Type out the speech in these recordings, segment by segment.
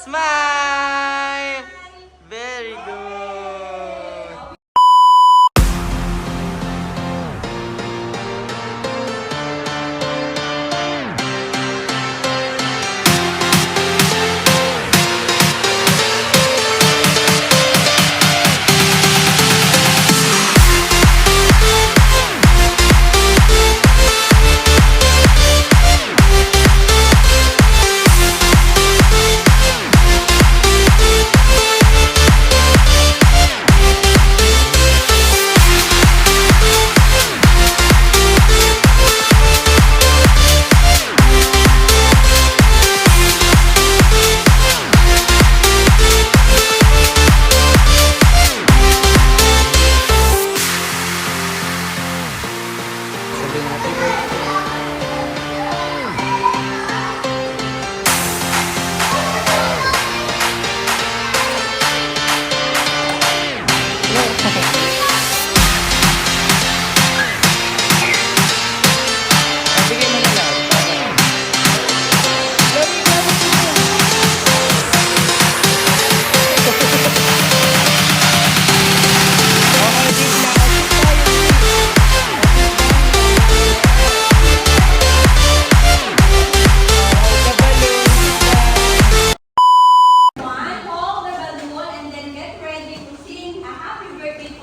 Smile! Very good.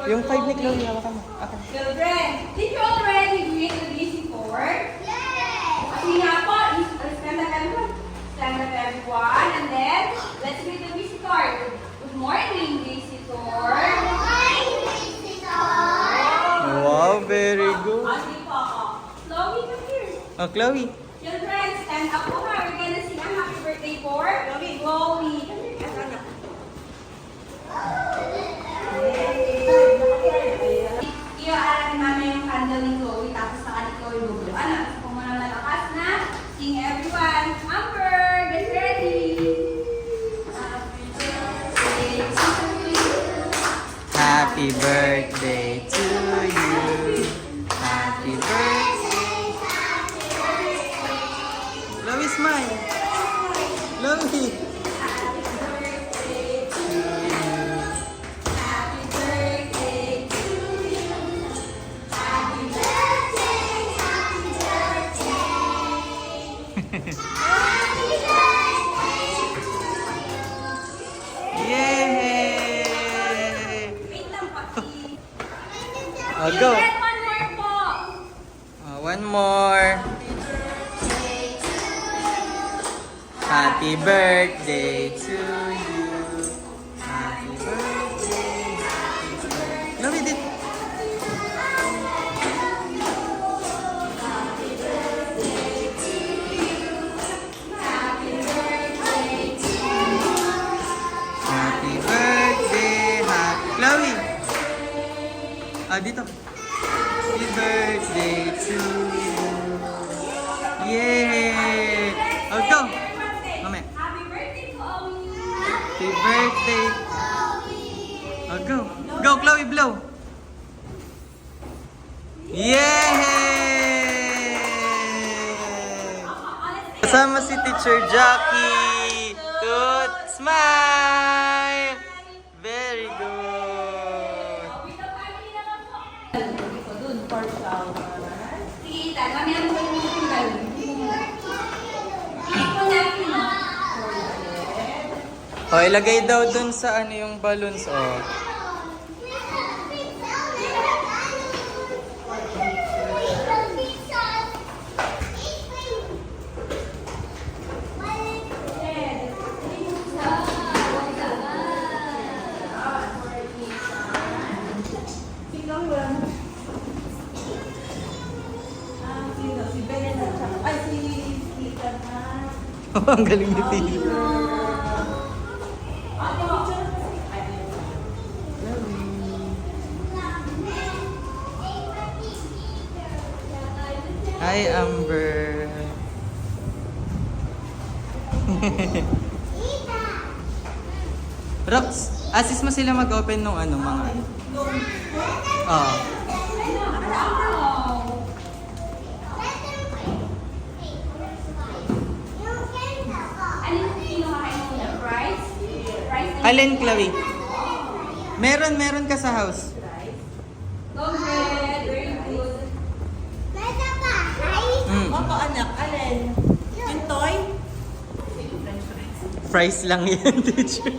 Yung 5 ni Chloe, hawakan mo. Okay. Children, did you already read the DC4? Yes! Kasi nga po, stand up everyone. Stand up everyone. And then, let's read the DC card. Good morning, DC4. Good morning, DC4. Wow, very good. Ate po ako. Chloe, come here. Oh, Chloe. Children, stand up po ha. We're gonna sing a happy birthday for Chloe. Chloe. Come here, Kasana. I-aaral namin yung candle ni Chloe, tapos saka ni Chloe bubuluan. Tapos kung mga malakas na, sing everyone. Amber, get ready! Happy birthday to you. Happy birthday to you. Happy birthday. Chloe, smile. Chloe. Yay! Wait lang, Paki. Oh, go. Children, one more po. One more. Happy birthday to you. Happy birthday. Chloe, did. Happy birthday. Chloe. Dito. Happy birthday to you. Yay! Oh, go. Mamaya. Happy birthday, Chloe. Happy birthday. Oh, go. Go, Chloe, blow. Yay! Kasama si Teacher Jackie. Good. Smile. Very good. With the family naman po. Doon, for shower. Sige, Ethan, mamaya mo yung tinggal. Ipon natin. Oh, ilagay daw dun sa ano yung balloons, oh. Ang galing ni Tilo. Hi, Amber. Rox, assist mo sila mag-open nung ano, mga ano. Oo. Ano yung pinakain mo na price? Alin, Chloe? Meron ka sa house. Go, Fred. Very good. Opo, anak. Alin? Yung toy? Fries lang yan, teacher.